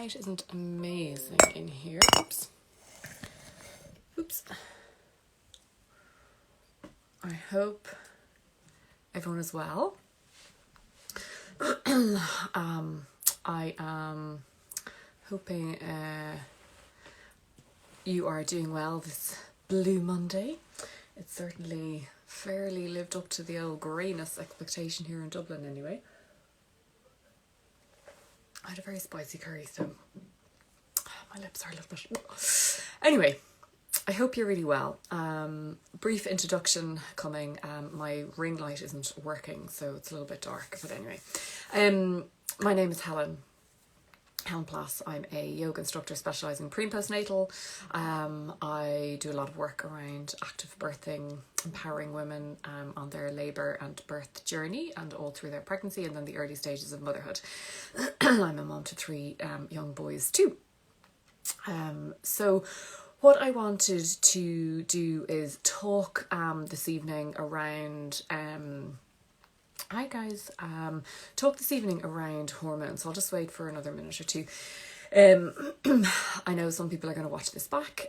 light isn't amazing in here. Oops. I hope everyone is well. I am hoping you are doing well this Blue Monday. It's certainly fairly lived up to the old greyness expectation here in Dublin anyway. I had a very spicy curry, so my lips are a little bit... Anyway, I hope you're really well. Brief introduction coming. My ring light isn't working, so it's a little bit dark, but anyway. My name is Helen Plass. I'm a yoga instructor specialising in pre and postnatal. I do a lot of work around active birthing, empowering women on their labour and birth journey and all through their pregnancy and then the early stages of motherhood. I'm a mum to 3 young boys too. So what I wanted to do is talk this evening around... Hi guys, talk this evening around hormones. So I'll just wait for another minute or two. I know some people are going to watch this back.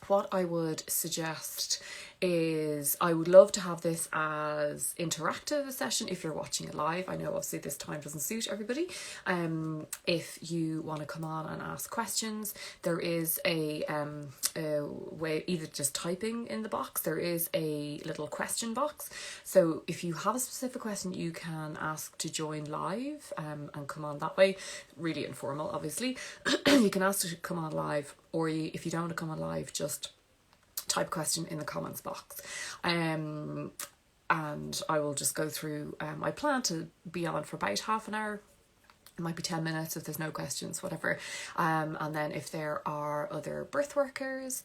What I would suggest is I would love to have this as interactive a session if you're watching it live. I know obviously this time doesn't suit everybody. If you want to come on and ask questions, there is a way, either just typing in the box, there is a little question box. So if you have a specific question, you can ask to join live and come on that way. Really informal, obviously. You can ask to come on live, or if you don't want to come on live, just type question in the comments box. And I will just go through, I plan to be on for about half an hour. It might be 10 minutes if there's no questions, whatever. And then if there are other birth workers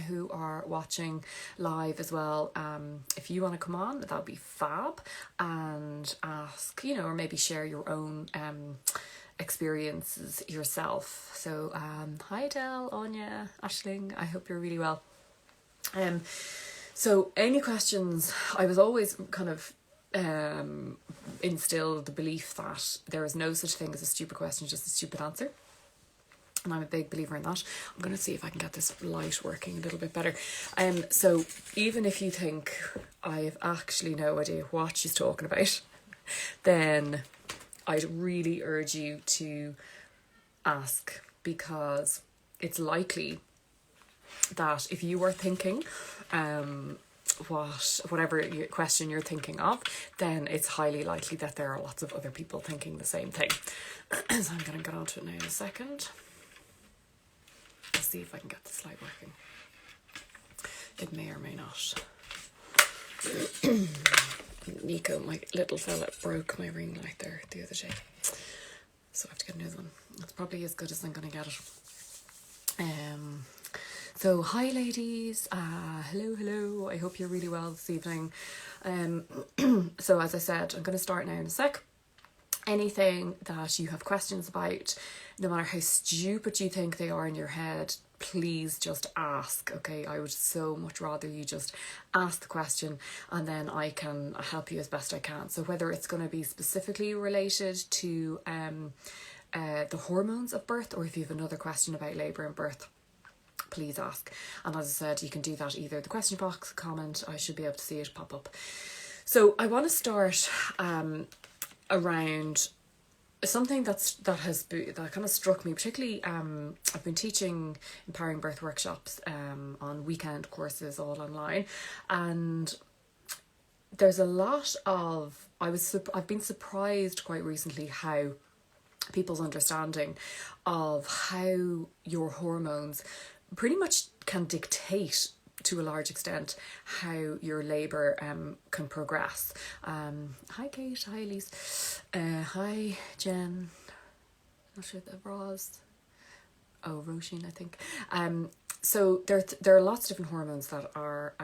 who are watching live as well, if you want to come on, that would be fab, and ask, or maybe share your own experiences yourself. So hi Adele, Anya, Aisling, I hope you're really well. So any questions, I was always kind of instilled the belief that there is no such thing as a stupid question, just a stupid answer. And I'm a big believer in that. I'm going to see if I can get this light working a little bit better. So even if you think I have actually no idea what she's talking about, then I'd really urge you to ask, because it's likely that if you were thinking whatever question you're thinking of, then it's highly likely that there are lots of other people thinking the same thing. So I'm going to get onto it now in a second. Let's see if I can get this light working. It may or may not. Nico, my little fella, broke my ring light there the other day, so I have to get a new one. It's probably as good as I'm going to get it. So hi ladies, hello, I hope you're really well this evening. So as I said, I'm going to start now in a sec. Anything that you have questions about, no matter how stupid you think they are in your head, please just ask, okay? I would so much rather you just ask the question and then I can help you as best I can. So whether it's going to be specifically related to the hormones of birth, or if you have another question about labour and birth, please ask. And as I said, you can do that either the question box, comment, I should be able to see it pop up. So I want to start around something that kind of struck me, particularly I've been teaching empowering birth workshops on weekend courses all online, and there's a lot of I've been surprised quite recently how people's understanding of how your hormones pretty much can dictate to a large extent how your labour can progress. Hi Kate, hi Elise, hi Jen, not sure the Roz, Roisin I think. So there are lots of different hormones that are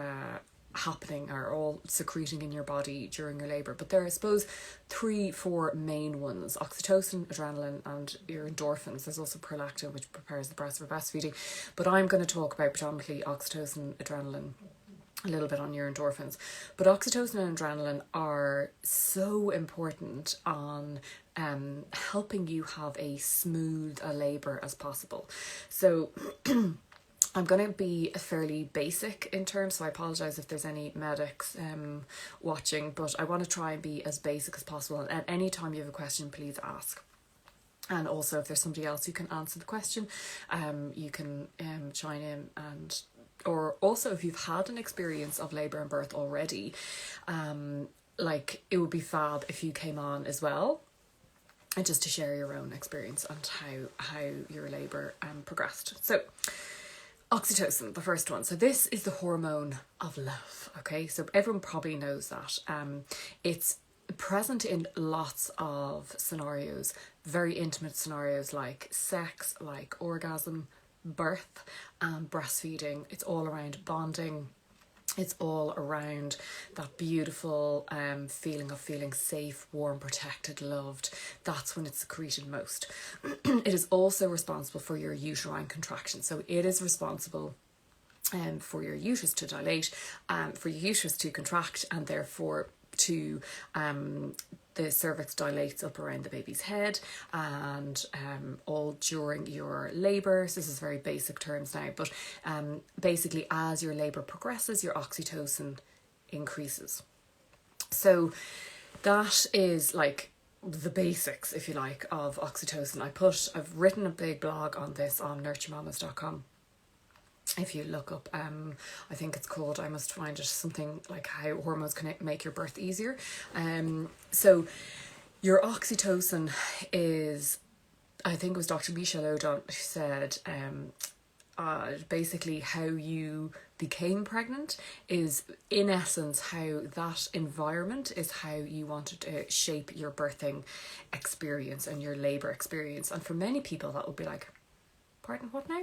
happening, are all secreting in your body during your labour, but there are, I suppose, 3-4 main ones: oxytocin, adrenaline, and your endorphins. There's also prolactin, which prepares the breast for breastfeeding, but I'm going to talk about predominantly oxytocin, adrenaline, a little bit on your endorphins. But oxytocin and adrenaline are so important on helping you have a smooth a labour as possible. So I'm going to be fairly basic in terms, so I apologise if there's any medics watching, but I want to try and be as basic as possible. And at any time you have a question, please ask. And also, if there's somebody else who can answer the question, you can chime in. And or also, if you've had an experience of labour and birth already, like, it would be fab if you came on as well, and just to share your own experience and how your labour progressed. So, oxytocin, the first one. So this is the hormone of love. Okay, so everyone probably knows that. It's present in lots of scenarios, very intimate scenarios like sex, like orgasm, birth, and breastfeeding. It's all around bonding. It's all around that beautiful feeling of feeling safe, warm, protected, loved. That's when it's secreted most. It is also responsible for your uterine contraction. So it is responsible for your uterus to dilate, for your uterus to contract, and therefore to the cervix dilates up around the baby's head, and all during your labour. So this is very basic terms now, but basically as your labour progresses, your oxytocin increases. So that is like the basics, if you like, of oxytocin. I've written a big blog on this on NurtureMamas.com. If you look up, I think it's called, I must find it, something like how hormones can make your birth easier. So your oxytocin is, I think it was Dr. Michelle O'Donnell who said, basically how you became pregnant is in essence how that environment is how you wanted to shape your birthing experience and your labour experience. And for many people that would be like, pardon, what now?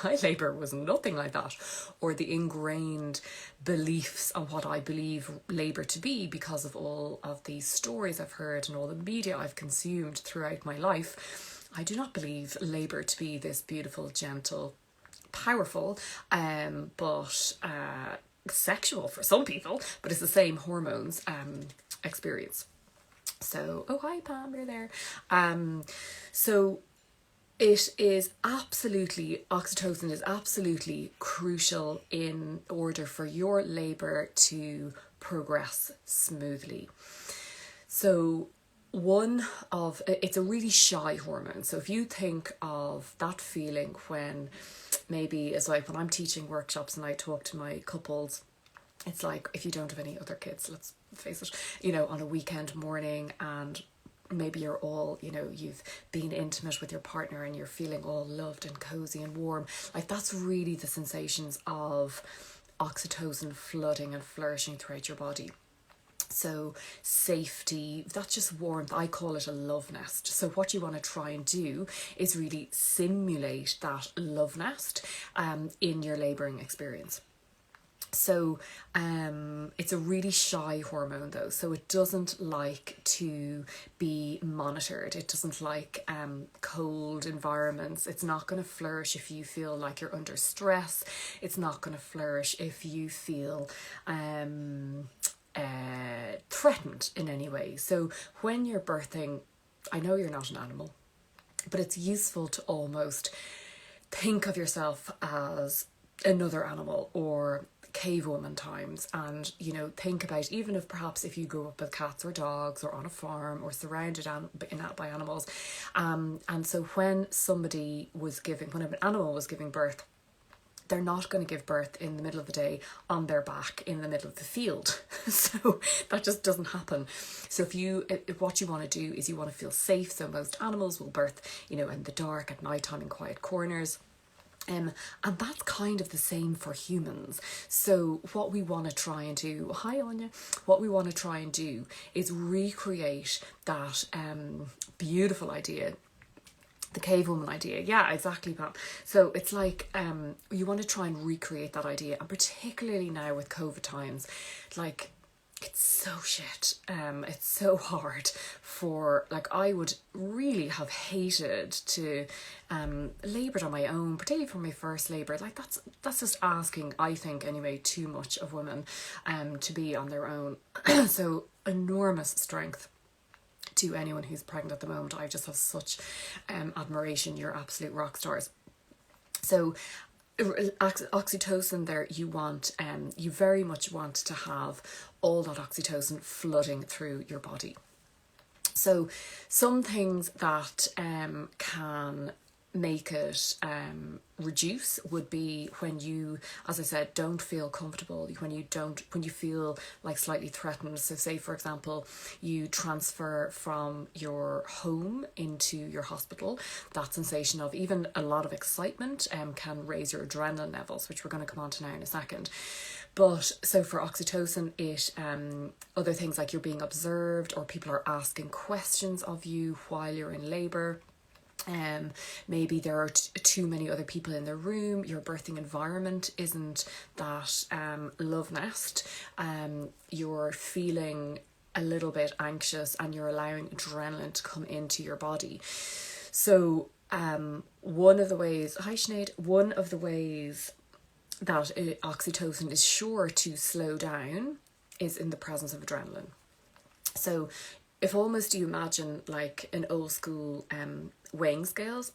My labour was nothing like that. Or the ingrained beliefs on what I believe labour to be because of all of these stories I've heard and all the media I've consumed throughout my life. I do not believe labour to be this beautiful, gentle, powerful, but sexual for some people, but it's the same hormones experience. So, oh hi Pam, you're there. So it is absolutely, oxytocin is absolutely crucial in order for your labour to progress smoothly. So it's a really shy hormone. So if you think of that feeling when maybe, it's like when I'm teaching workshops and I talk to my couples, it's like if you don't have any other kids, let's face it, on a weekend morning, and maybe you're all, you've been intimate with your partner and you're feeling all loved and cozy and warm. Like, that's really the sensations of oxytocin flooding and flourishing throughout your body. So safety, that's just warmth. I call it a love nest. So what you want to try and do is really simulate that love nest in your labouring experience. So it's a really shy hormone though, so it doesn't like to be monitored. It doesn't like cold environments. It's not going to flourish if you feel like you're under stress. It's not going to flourish if you feel threatened in any way. So when you're birthing, I know you're not an animal, but it's useful to almost think of yourself as another animal, or cave woman times, and think about, even if perhaps if you grew up with cats or dogs or on a farm or surrounded by animals, and so when an animal was giving birth, they're not going to give birth in the middle of the day on their back in the middle of the field. So that just doesn't happen. So what you want to do is you want to feel safe. So most animals will birth in the dark, at nighttime, in quiet corners. And that's kind of the same for humans. So what we want to try and do, hi Anya, what we want to try and do is recreate that beautiful idea, the cave woman idea. Yeah, exactly, Pam. So it's like you want to try and recreate that idea, and particularly now with COVID times, like, it's so shit. It's so hard for, like, I would really have hated to laboured on my own, particularly for my first labour. Like, that's just asking, I think anyway, too much of women to be on their own. So enormous strength to anyone who's pregnant at the moment. I just have such admiration. You're absolute rock stars. So oxytocin there, you very much want to have all that oxytocin flooding through your body. So some things that can make it reduce would be when you, as I said, don't feel comfortable, when you feel like slightly threatened. So say, for example, you transfer from your home into your hospital, that sensation of even a lot of excitement can raise your adrenaline levels, which we're going to come on to now in a second. But so for oxytocin, it other things like you're being observed, or people are asking questions of you while you're in labour. Maybe there are too many other people in the room. Your birthing environment isn't that love nest. You're feeling a little bit anxious, and you're allowing adrenaline to come into your body. So one of the ways, hi Sinead, one of the ways that oxytocin is sure to slow down is in the presence of adrenaline. So if almost you imagine like an old school weighing scales,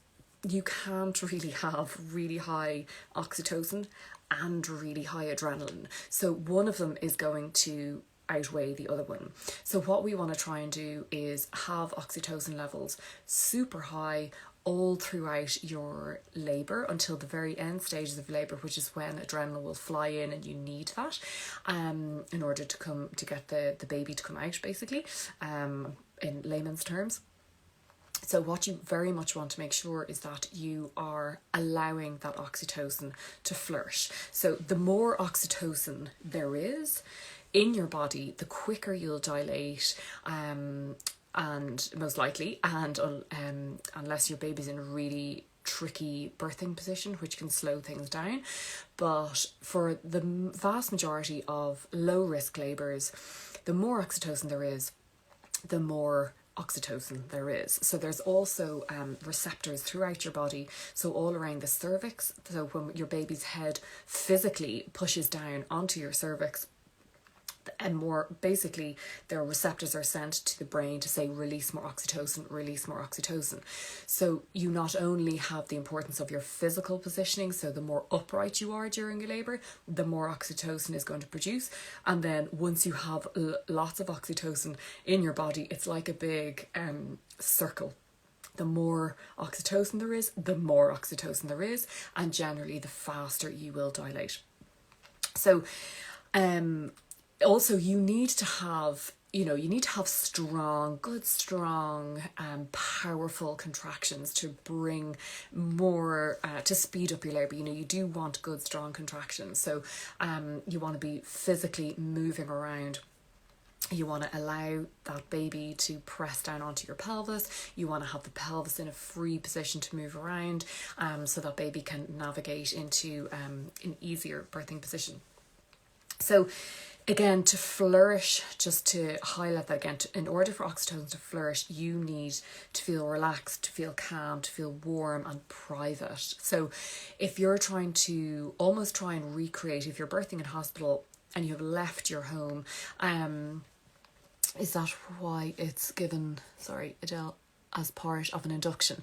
you can't really have really high oxytocin and really high adrenaline. So one of them is going to outweigh the other one. So what we want to try and do is have oxytocin levels super high all throughout your labour until the very end stages of labour, which is when adrenaline will fly in and you need that in order to get the baby to come out, basically, in layman's terms. So what you very much want to make sure is that you are allowing that oxytocin to flourish. So the more oxytocin there is in your body, the quicker you'll dilate, and most likely, and unless your baby's in a really tricky birthing position, which can slow things down. But for the vast majority of low risk labours, the more oxytocin there is, the more oxytocin there is. So there's also receptors throughout your body, so all around the cervix. So when your baby's head physically pushes down onto your cervix, and more basically their receptors are sent to the brain to say release more oxytocin, release more oxytocin. So you not only have the importance of your physical positioning, so the more upright you are during your labour, the more oxytocin is going to produce. And then once you have lots of oxytocin in your body, it's like a big circle. The more oxytocin there is, the more oxytocin there is, and generally the faster you will dilate. So also you need to have strong, powerful contractions to bring more, to speed up your labour. You do want good, strong contractions. So you want to be physically moving around. You want to allow that baby to press down onto your pelvis. You want to have the pelvis in a free position to move around, so that baby can navigate into an easier birthing position. So again, to flourish, just to highlight that again, in order for oxytocin to flourish, you need to feel relaxed, to feel calm, to feel warm and private. So if you're trying to almost try and recreate, if you're birthing in hospital and you have left your home, is that why it's given, sorry, Adele, as part of an induction?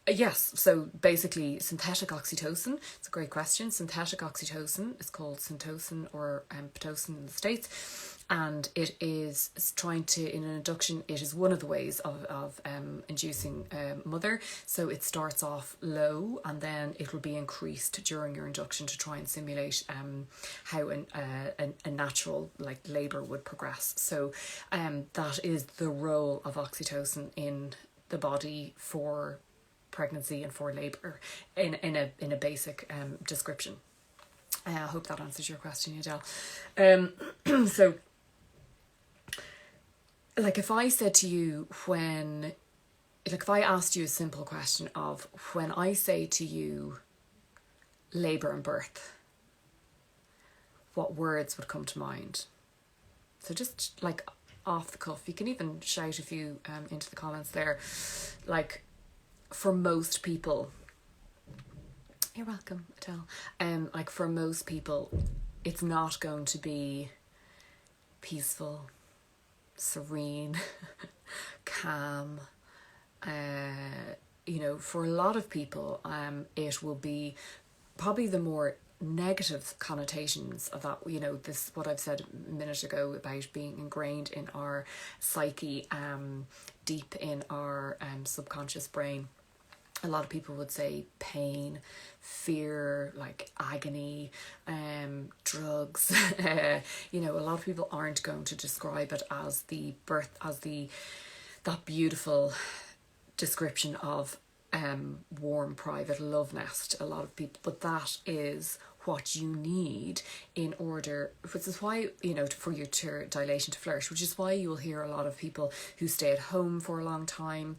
Yes, so basically synthetic oxytocin, it's a great question. Synthetic oxytocin is called Syntocin or Pitocin in the States, and it is trying to, in an induction, it is one of the ways of inducing mother. So it starts off low and then it will be increased during your induction to try and simulate how a natural labour would progress. So that is the role of oxytocin in the body for pregnancy and for labour in a basic description. I hope that answers your question, Adele. So if I said to you if I asked you a simple question of, when I say to you labour and birth, what words would come to mind? So just off the cuff, you can even shout a few into the comments there. For most people, you're welcome, Adele. For most people, it's not going to be peaceful. serene, calm. For a lot of people, it will be probably the more negative connotations of that, this, what I've said a minute ago about being ingrained in our psyche, deep in our subconscious brain. A lot of people would say pain, fear, like agony, drugs. A lot of people aren't going to describe it as the birth, as that beautiful description of warm, private love nest. A lot of people, but that is what you need in order, which is why, for your dilation to flourish, which is why you will hear a lot of people who stay at home for a long time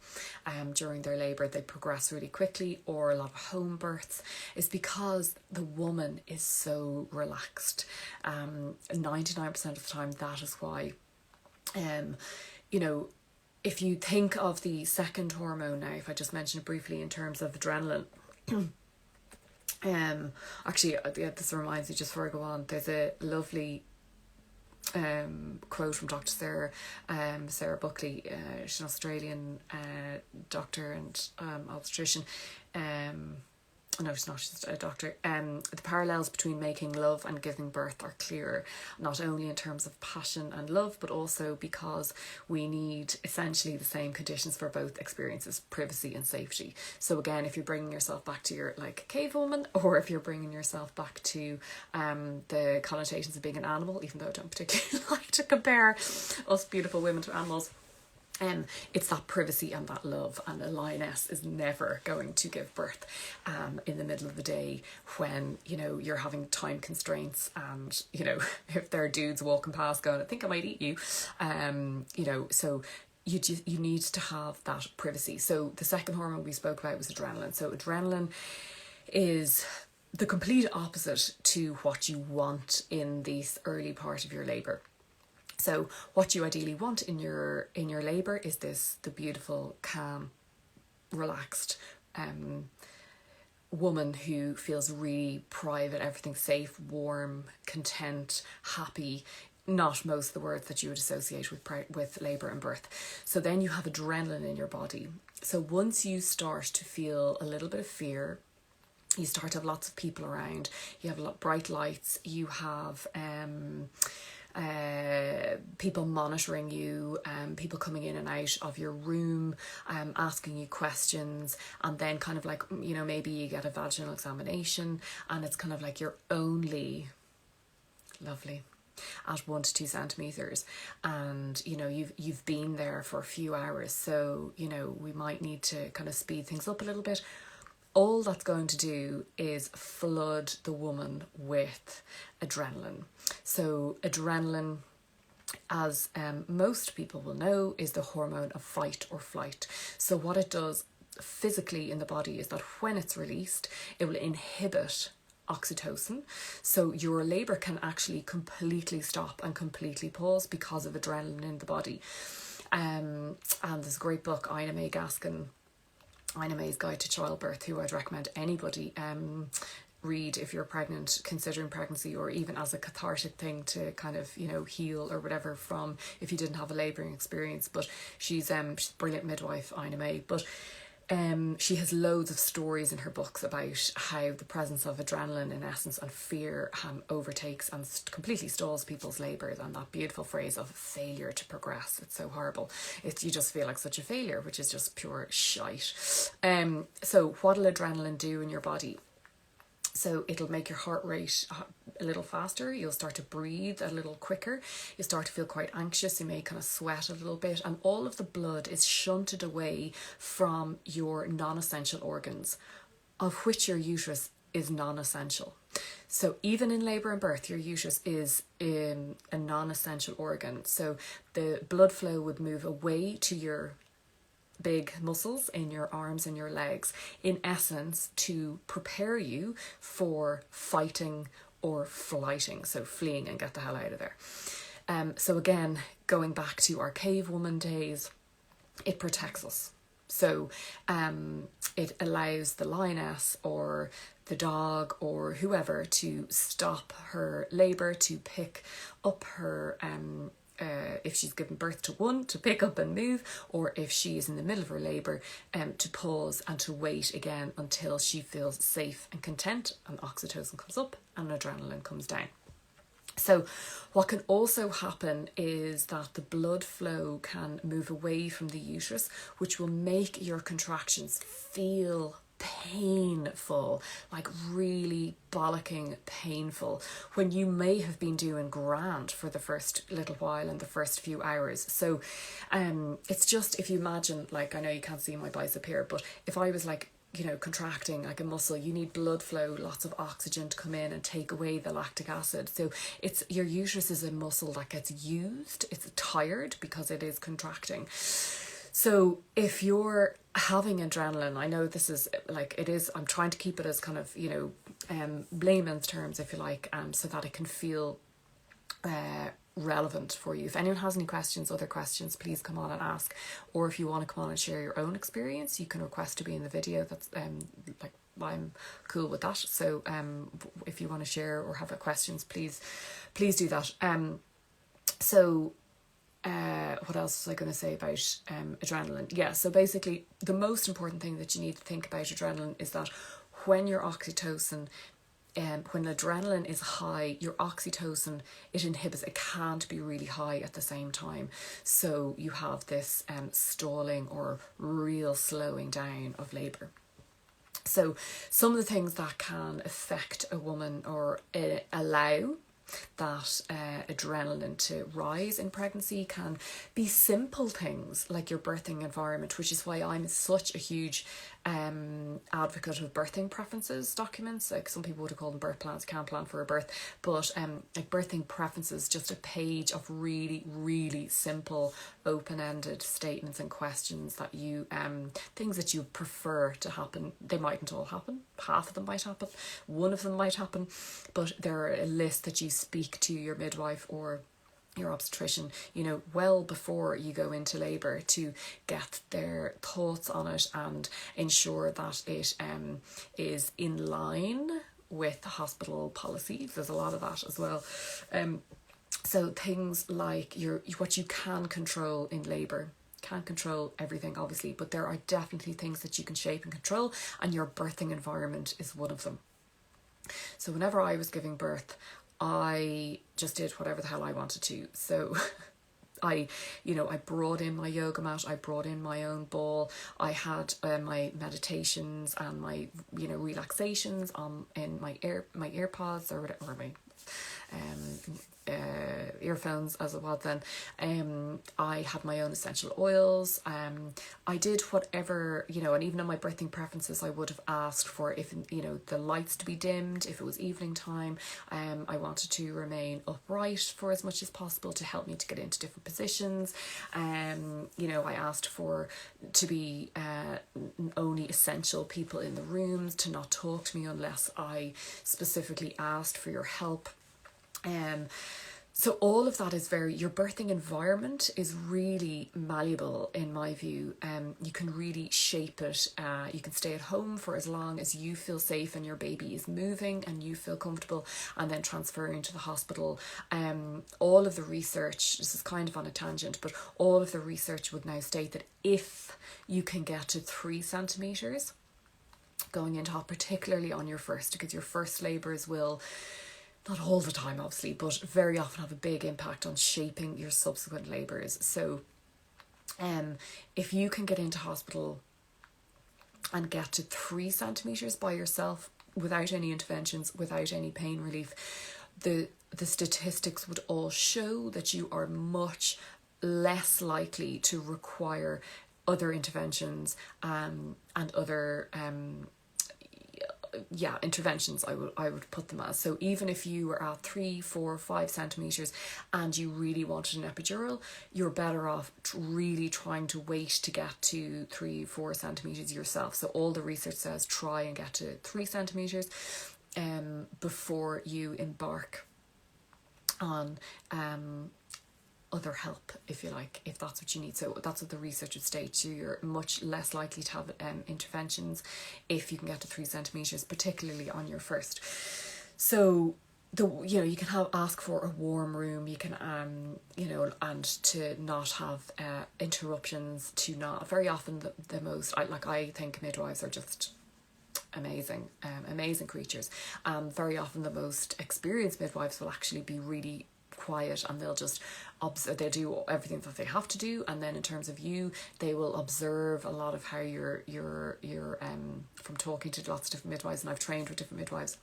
during their labour, they progress really quickly, or a lot of home births, is because the woman is so relaxed. 99% of the time, that is why. If you think of the second hormone now, if I just mention it briefly in terms of adrenaline, actually, this reminds me, just before I go on, there's a lovely quote from Dr. Sarah Buckley. She's an Australian doctor and obstetrician. No, she's not, she's a doctor. The parallels between making love and giving birth are clear, not only in terms of passion and love, but also because we need essentially the same conditions for both experiences: privacy and safety. So again, if you're bringing yourself back to your cave woman, or if you're bringing yourself back to the connotations of being an animal, even though I don't particularly like to compare us beautiful women to animals, it's that privacy and that love. And a lioness is never going to give birth in the middle of the day when you're having time constraints, and if there are dudes walking past going, I think I might eat you, so you need to have that privacy. So the second hormone we spoke about was adrenaline. So adrenaline is the complete opposite to what you want in this early part of your labour. So what you ideally want in your labour is the beautiful, calm, relaxed woman who feels really private, everything's safe, warm, content, happy. Not most of the words that you would associate with labour and birth. So then you have adrenaline in your body. So once you start to feel a little bit of fear, you start to have lots of people around, you have a lot bright lights, you have people monitoring you, people coming in and out of your room, asking you questions, and then kind of maybe you get a vaginal examination, and it's kind of like you're only lovely at 1 to 2 centimeters, and you've been there for a few hours, so we might need to kind of speed things up a little bit. All that's going to do is flood the woman with adrenaline. So adrenaline, as most people will know, is the hormone of fight or flight. So what it does physically in the body is that when it's released, it will inhibit oxytocin. So your labour can actually completely stop and completely pause because of adrenaline in the body. And there's a great book, Ina May Gaskin, Ina May's Guide to Childbirth, who I'd recommend anybody read if you're pregnant, considering pregnancy, or even as a cathartic thing to kind of heal or whatever from if you didn't have a labouring experience. But she's a brilliant midwife, Ina May, but she has loads of stories in her books about how the presence of adrenaline, in essence, and fear overtakes and completely stalls people's labours. And that beautiful phrase of failure to progress, it's so horrible. You just feel like such a failure, which is just pure shite. So what'll adrenaline do in your body? So it'll make your heart rate a little faster. You'll start to breathe a little quicker. You start to feel quite anxious. You may kind of sweat a little bit. And all of the blood is shunted away from your non-essential organs, of which your uterus is non-essential. So even in labour and birth, your uterus is a non-essential organ. So the blood flow would move away to your big muscles in your arms and your legs, in essence, to prepare you for fighting or flighting, so fleeing and get the hell out of there. So again, going back to our cave woman days, it protects us. So it allows the lioness or the dog or whoever to stop her labour, to pick up her if she's given birth to one, to pick up and move, or if she is in the middle of her labour, to pause and to wait again until she feels safe and content, and oxytocin comes up and adrenaline comes down. So what can also happen is that the blood flow can move away from the uterus, which will make your contractions feel painful, like really bollocking painful, when you may have been doing grand for the first little while and the first few hours. So it's just, if you imagine, like, I know you can't see my bicep here, but if I was like, you know, contracting like a muscle, you need blood flow, lots of oxygen to come in and take away the lactic acid. So it's, your uterus is a muscle that gets used, it's tired because it is contracting. So if you're having adrenaline, I know this is like, it is, I'm trying to keep it as kind of, you know, layman's terms, if you like, so that it can feel relevant for you. If anyone has any questions, other questions, please come on and ask. Or if you want to come on and share your own experience, you can request to be in the video. That's like, I'm cool with that. So if you want to share or have questions, please do that. So what else was I going to say about adrenaline? Yeah, so basically the most important thing that you need to think about adrenaline is that when your oxytocin, when adrenaline is high, your oxytocin, it inhibits, it can't be really high at the same time. So you have this stalling or real slowing down of labour. So some of the things that can affect a woman or allow that adrenaline to rise in pregnancy can be simple things like your birthing environment, which is why I'm such a huge advocate of birthing preferences documents. Like, some people would have called them birth plans, can't plan for a birth, but like birthing preferences, just a page of really, really simple open-ended statements and questions that you things that you prefer to happen. They mightn't all happen, half of them might happen, one of them might happen, but they're a list that you speak to your midwife or your obstetrician, you know, well before you go into labour, to get their thoughts on it and ensure that it is in line with the hospital policies. There's a lot of that as well. So things like what you can control in labour. Can't control everything, obviously, but there are definitely things that you can shape and control, and your birthing environment is one of them. So whenever I was giving birth, I just did whatever the hell I wanted to. So I brought in my yoga mat, I brought in my own ball, I had my meditations and my, you know, relaxations in my earpods or my earphones, as it was then. I had my own essential oils. I did whatever, you know, and even in my birthing preferences, I would have asked for, if, you know, the lights to be dimmed if it was evening time. I wanted to remain upright for as much as possible to help me to get into different positions. You know, I asked for to be only essential people in the rooms, to not talk to me unless I specifically asked for your help. So all of that is your birthing environment is really malleable in my view. You can really shape it. You can stay at home for as long as you feel safe and your baby is moving and you feel comfortable, and then transfer into the hospital. All of the research, this is kind of on a tangent, but all of the research would now state that if you can get to 3 centimetres going into hospital, particularly on your first, because your first labours will, not all the time obviously, but very often have a big impact on shaping your subsequent labours. So if you can get into hospital and get to 3 centimetres by yourself without any interventions, without any pain relief, the statistics would all show that you are much less likely to require other interventions and other interventions, I would put them as. So even if you were at 3, 4, 5 centimetres and you really wanted an epidural, you're better off really trying to wait to get to 3, 4 centimetres yourself. So all the research says try and get to 3 centimetres before you embark on other help, if you like, if that's what you need. So that's what the research would state. So you're much less likely to have interventions if you can get to 3 centimetres, particularly on your first. So you can ask for a warm room, you can and to not have interruptions, to not very often the most I think midwives are just amazing, amazing creatures. Very often the most experienced midwives will actually be really quiet, and they'll just observe. They do everything that they have to do, and then in terms of you, they will observe a lot of how you're from talking to lots of different midwives, and I've trained with different midwives.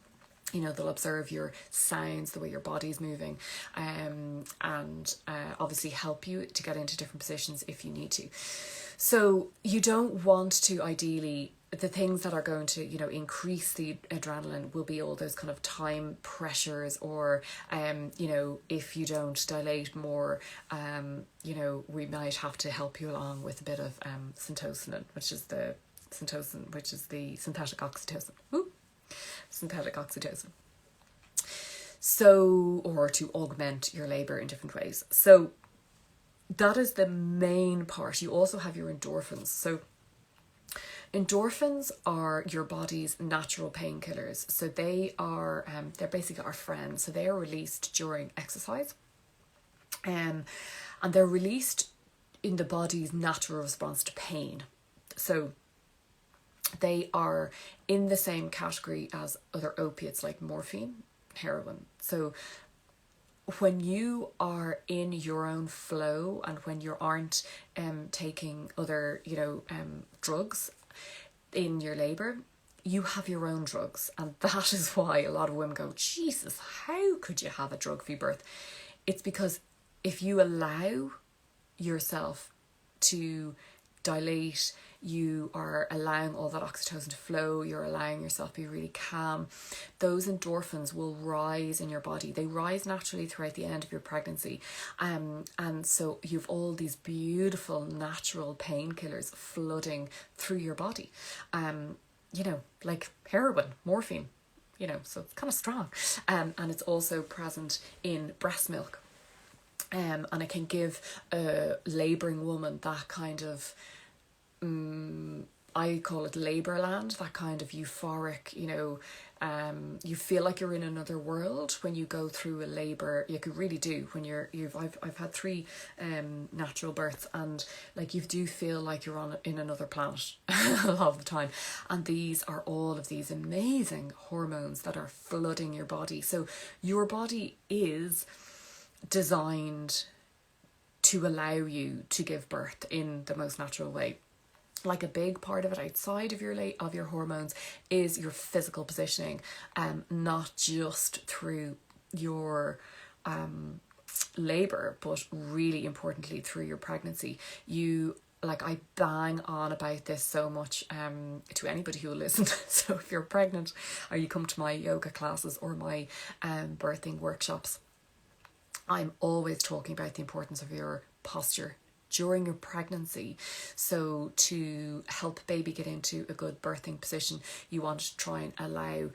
They'll observe your sounds, the way your body's moving, and obviously help you to get into different positions if you need to. So you don't want to, ideally, the things that are going to, increase the adrenaline will be all those kind of time pressures, or, if you don't dilate more, we might have to help you along with a bit of syntocin, which is the synthetic oxytocin. Woo! Synthetic oxytocin. So, or to augment your labour in different ways. So that is the main part. You also have your endorphins. So endorphins are your body's natural painkillers. So they are, they're basically our friends. So they are released during exercise. And they're released in the body's natural response to pain. So they are in the same category as other opiates like morphine, heroin. So when you are in your own flow, and when you aren't taking other, drugs in your labour, you have your own drugs. And that is why a lot of women go, Jesus, how could you have a drug-free birth? It's because if you allow yourself to dilate, you are allowing all that oxytocin to flow, you're allowing yourself to be really calm, those endorphins will rise in your body. They rise naturally throughout the end of your pregnancy. And so you've all these beautiful natural painkillers flooding through your body. Like heroin, morphine, so it's kind of strong. And it's also present in breast milk. And it can give a labouring woman that kind of, I call it labour land, that kind of euphoric, you feel like you're in another world when you go through a labour. You could really do when I've had 3 natural births, and like you do feel like you're in another planet a lot of the time. And these are all of these amazing hormones that are flooding your body. So your body is designed to allow you to give birth in the most natural way. Like a big part of it outside of your hormones is your physical positioning, not just through your labour, but really importantly through your pregnancy. I bang on about this so much to anybody who will listen. So if you're pregnant, or you come to my yoga classes or my birthing workshops, I'm always talking about the importance of your posture during your pregnancy. So to help baby get into a good birthing position, you want to try and allow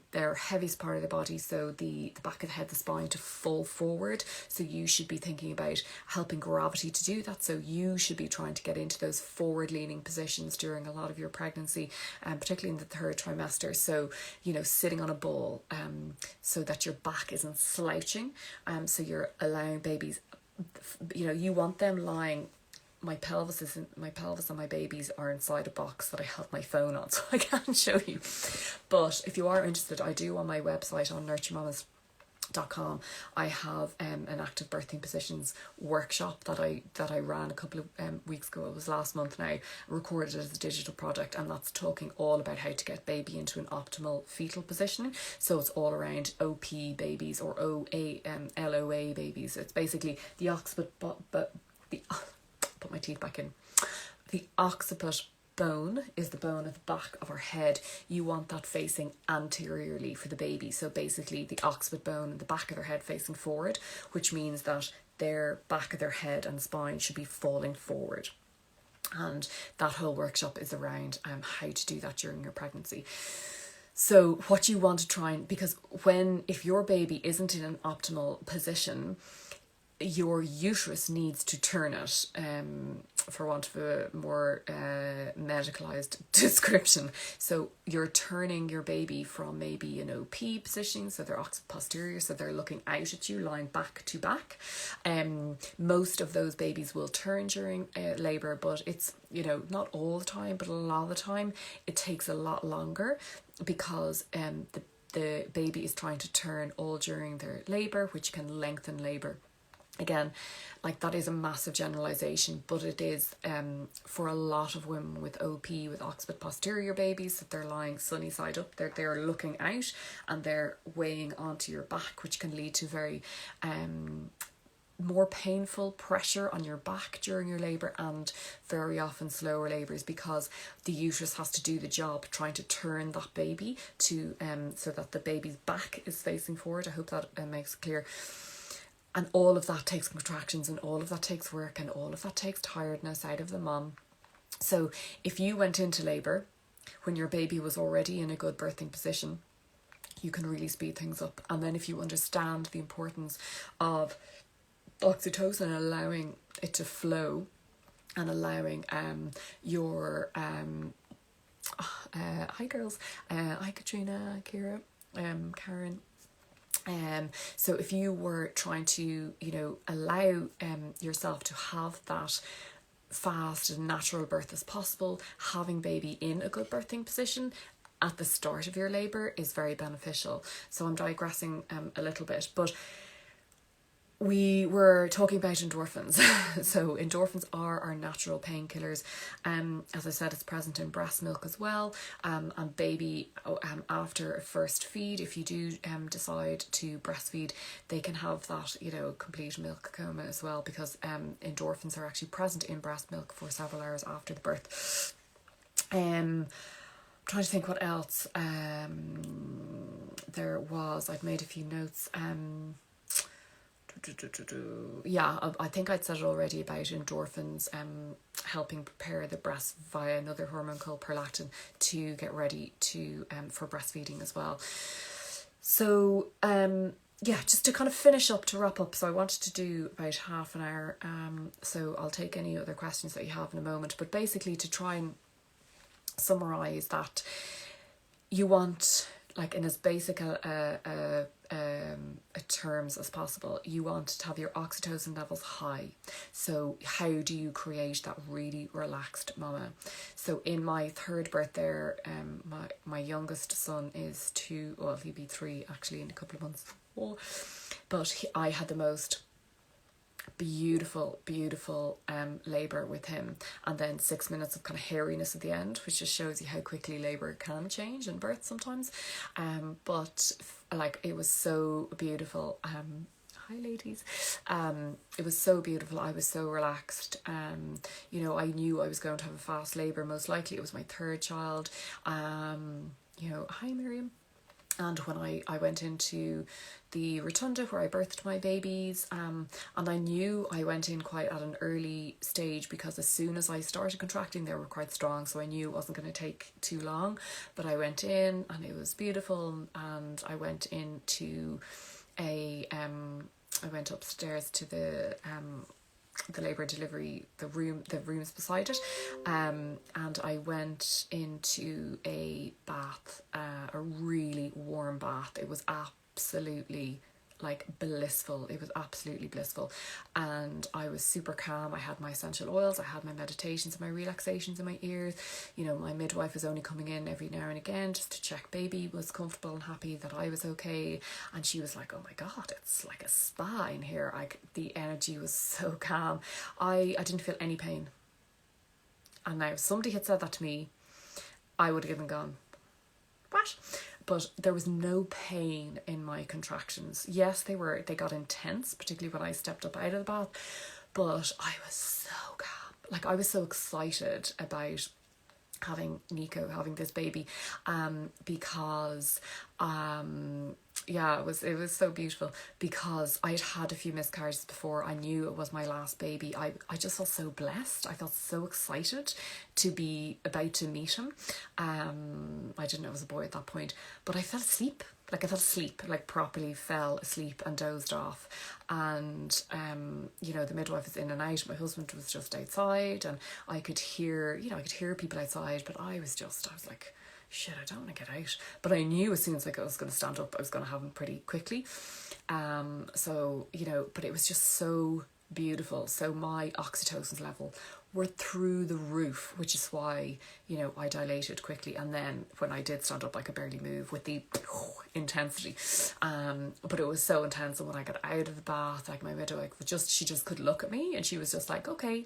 their heaviest part of the body, so the back of the head, the spine, to fall forward. So you should be thinking about helping gravity to do that. So you should be trying to get into those forward leaning positions during a lot of your pregnancy, particularly in the 3rd trimester. So, sitting on a ball, so that your back isn't slouching. So you're allowing babies, you want them lying. My pelvis and my babies are inside a box that I have my phone on, so I can't show you. But if you are interested, I do on my website on NurtureMamas.com. I have an active birthing positions workshop that I ran a couple of weeks ago. It was last month now, recorded as a digital project, and that's talking all about how to get baby into an optimal fetal positioning. So it's all around OP babies or LOA babies. It's basically the occiput, put my teeth back in. The occiput bone is the bone at the back of our head. You want that facing anteriorly for the baby. So basically the occiput bone and the back of their head facing forward, which means that their back of their head and spine should be falling forward. And that whole workshop is around how to do that during your pregnancy. So what you want to try and, because if your baby isn't in an optimal position, your uterus needs to turn it, for want of a more medicalized description. So you're turning your baby from maybe an OP position, so they're occiput posterior, so they're looking out at you, lying back to back. Most of those babies will turn during labour, but it's, you know, not all the time, but a lot of the time it takes a lot longer, because the baby is trying to turn all during their labour, which can lengthen labour. Again, like, that is a massive generalization, but it is for a lot of women with OP, with occiput posterior babies, that they're lying sunny side up, they're looking out and they're weighing onto your back, which can lead to very more painful pressure on your back during your labour, and very often slower labours, because the uterus has to do the job trying to turn that baby to so that the baby's back is facing forward. I hope that makes it clear. And all of that takes contractions, and all of that takes work, and all of that takes tiredness out of the mum. So if you went into labour when your baby was already in a good birthing position, you can really speed things up. And then if you understand the importance of oxytocin, allowing it to flow, and allowing your hi girls, hi Katrina, Kira, Karen. So if you were trying to, you know, allow yourself to have that fast and natural birth as possible, having baby in a good birthing position at the start of your labour is very beneficial. So I'm digressing a little bit, but we were talking about endorphins. So endorphins are our natural painkillers. As I said, it's present in breast milk as well. And baby, after a first feed, if you do decide to breastfeed, they can have that, you know, complete milk coma as well, because endorphins are actually present in breast milk for several hours after the birth. I'm trying to think what else there was. I've made a few notes. Yeah, I think I'd said it already about endorphins helping prepare the breast via another hormone called prolactin to get ready to for breastfeeding as well. So yeah, just to kind of finish up, to wrap up, so I wanted to do about half an hour, so I'll take any other questions that you have in a moment, but basically to try and summarise that, you want, like, in as basic terms as possible, you want to have your oxytocin levels high. So how do you create that really relaxed mama? So in my third birth there, my youngest son is 2, well, he'll be 3 actually in a couple of months. But I had the most beautiful labour with him, and then 6 minutes of kind of hairiness at the end, which just shows you how quickly labour can change in birth sometimes. But like, it was so beautiful. Hi ladies. It was so beautiful. I was so relaxed. You know, I knew I was going to have a fast labour. Most likely it was my third child. You know, hi Miriam. And when I went into the rotunda where I birthed my babies, and I knew I went in quite at an early stage, because as soon as I started contracting, they were quite strong, so I knew it wasn't going to take too long. But I went in and it was beautiful, and I went into I went upstairs to the labour delivery, the rooms beside it, and I went into a bath, a really warm bath. It was absolutely like blissful. It was absolutely blissful, and I was super calm. I had my essential oils, I had my meditations and my relaxations in my ears. You know, my midwife was only coming in every now and again just to check baby was comfortable and happy, that I was okay, and she was like, oh my god, it's like a spa in here. The energy was so calm. I didn't feel any pain, and now if somebody had said that to me, I would have given gone, what? But there was no pain in my contractions. Yes, they got intense, particularly when I stepped up out of the bath, but I was so calm. Like, I was so excited about having Nico, having this baby, because yeah, it was so beautiful, because I'd had a few miscarriages before. I knew it was my last baby. I just felt so blessed. I felt so excited to be about to meet him. I didn't know it was a boy at that point, but I fell asleep. like I fell asleep, like properly fell asleep and dozed off. And, you know, the midwife was in and out. My husband was just outside, and I could hear people outside, but I was like, shit, I don't want to get out. But I knew as soon as I was going to stand up, I was going to have him pretty quickly. So, you know, but it was just so beautiful. So my oxytocin level were through the roof, which is why, you know, I dilated quickly. And then when I did stand up, I could barely move with the intensity. But it was so intense. And when I got out of the bath, like my midwife she just could look at me, and she was just like, okay,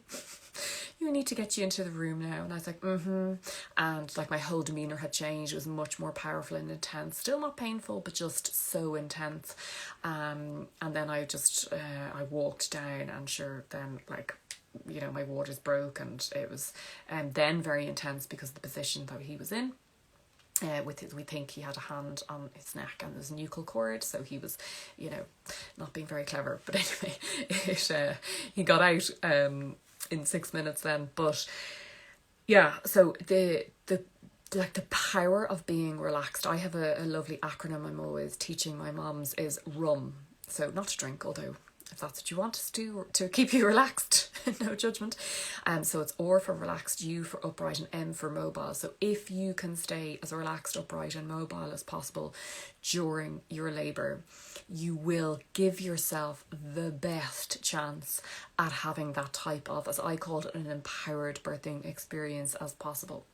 you need to get you into the room now. And I was like, and like my whole demeanor had changed. It was much more powerful and intense, still not painful, but just so intense. And then I walked down, and sure, then like, you know, my waters broke, and it was then very intense because of the position that he was in. We think he had a hand on his neck and there's a nuchal cord, so he was, you know, not being very clever. But anyway, he got out in 6 minutes then. But yeah, so the power of being relaxed. I have a lovely acronym I'm always teaching my moms, is RUM. So not to drink, although if that's what you want us to do to keep you relaxed, no judgment. So it's R for relaxed, U for upright, and M for mobile. So if you can stay as relaxed, upright, and mobile as possible during your labour, you will give yourself the best chance at having that type of, as I called it, an empowered birthing experience as possible.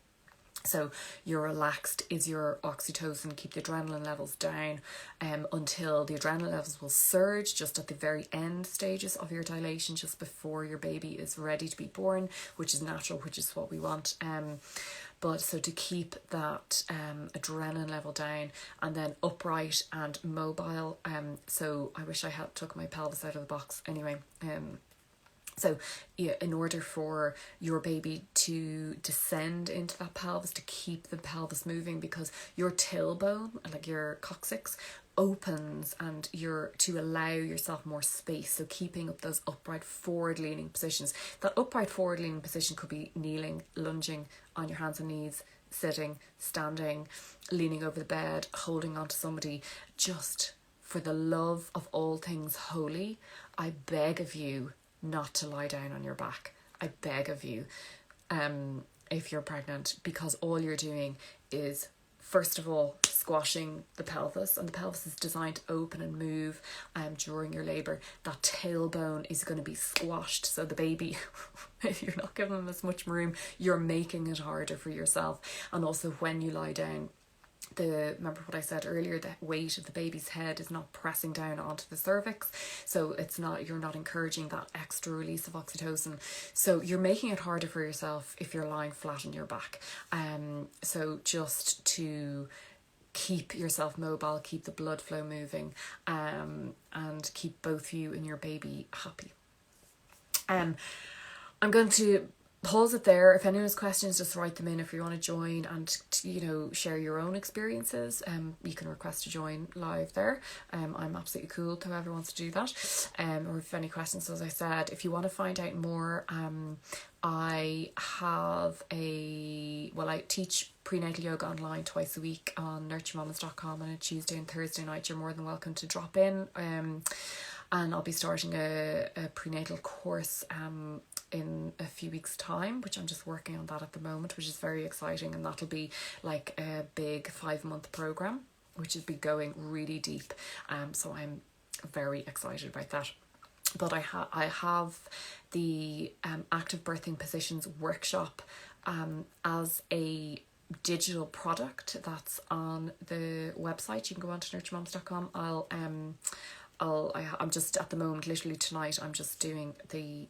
So you're relaxed is your oxytocin, keep the adrenaline levels down until the adrenaline levels will surge just at the very end stages of your dilation, just before your baby is ready to be born, which is natural, which is what we want. But so to keep that adrenaline level down, and then upright and mobile. So I wish I had took my pelvis out of the box anyway. So yeah, in order for your baby to descend into that pelvis, to keep the pelvis moving, because your tailbone, like your coccyx, opens, and you're to allow yourself more space. So keeping up those upright forward leaning positions. That upright forward leaning position could be kneeling, lunging on your hands and knees, sitting, standing, leaning over the bed, holding on to somebody. Just for the love of all things holy, I beg of you not to lie down on your back. I beg of you, if you're pregnant, because all you're doing is, first of all, squashing the pelvis, and the pelvis is designed to open and move during your labour. That tailbone is going to be squashed, so the baby, if you're not giving them as much room, you're making it harder for yourself. And also when you lie down, remember what I said earlier, the weight of the baby's head is not pressing down onto the cervix, so you're not encouraging that extra release of oxytocin, so you're making it harder for yourself if you're lying flat on your back. So just to keep yourself mobile, keep the blood flow moving, and keep both you and your baby happy. I'm going to pause it there. If anyone has questions, just write them in. If you want to join and, you know, share your own experiences, you can request to join live there. I'm absolutely cool to whoever wants to do that. Or if any questions, as I said, if you want to find out more, I teach prenatal yoga online twice a week on NurtureMamas.com on a Tuesday and Thursday night. You're more than welcome to drop in. And I'll be starting a prenatal course in a few weeks' time, which I'm just working on that at the moment, which is very exciting. And that'll be like a big 5-month program, which will be going really deep. So I'm very excited about that. But I have the active birthing positions workshop as a digital product that's on the website. You can go on to NurtureMamas.com. I'm just at the moment, literally tonight, I'm just doing the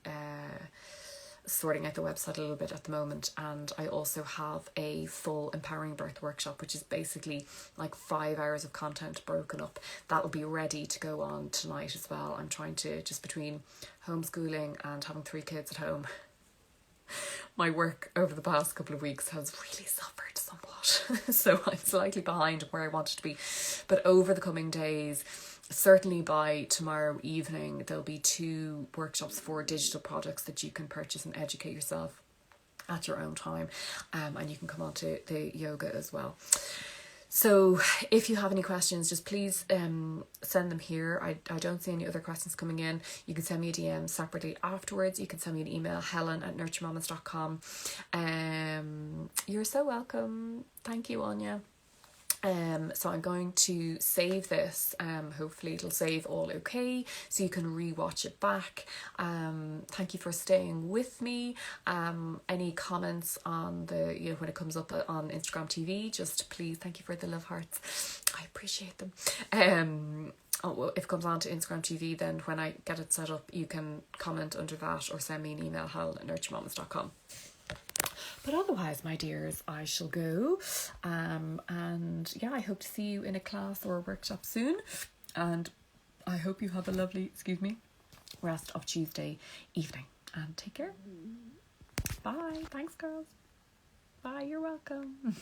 sorting out the website a little bit at the moment, and I also have a full empowering birth workshop, which is basically like 5 hours of content broken up. That will be ready to go on tonight as well. I'm trying to, just between homeschooling and having 3 kids at home, my work over the past couple of weeks has really suffered somewhat. So I'm slightly behind where I wanted to be. But over the coming days, certainly by tomorrow evening, there'll be 2 workshops for digital products that you can purchase and educate yourself at your own time. And you can come on to the yoga as well. So if you have any questions, just please send them here. I don't see any other questions coming in. You can send me a DM separately afterwards. You can send me an email, helen@NurtureMamas.com. You're so welcome. Thank you, Anya. So I'm going to save this. Hopefully it'll save all okay, so you can re-watch it back. Thank you for staying with me. Any comments on the, you know, when it comes up on Instagram TV, just please, thank you for the love hearts. I appreciate them. Well, if it comes on to Instagram TV, then when I get it set up, you can comment under that or send me an email, helen@NurtureMamas.com. But otherwise, my dears, I shall go. And yeah, I hope to see you in a class or a workshop soon. And I hope you have a lovely, rest of Tuesday evening. And take care. Bye. Thanks, girls. Bye. You're welcome.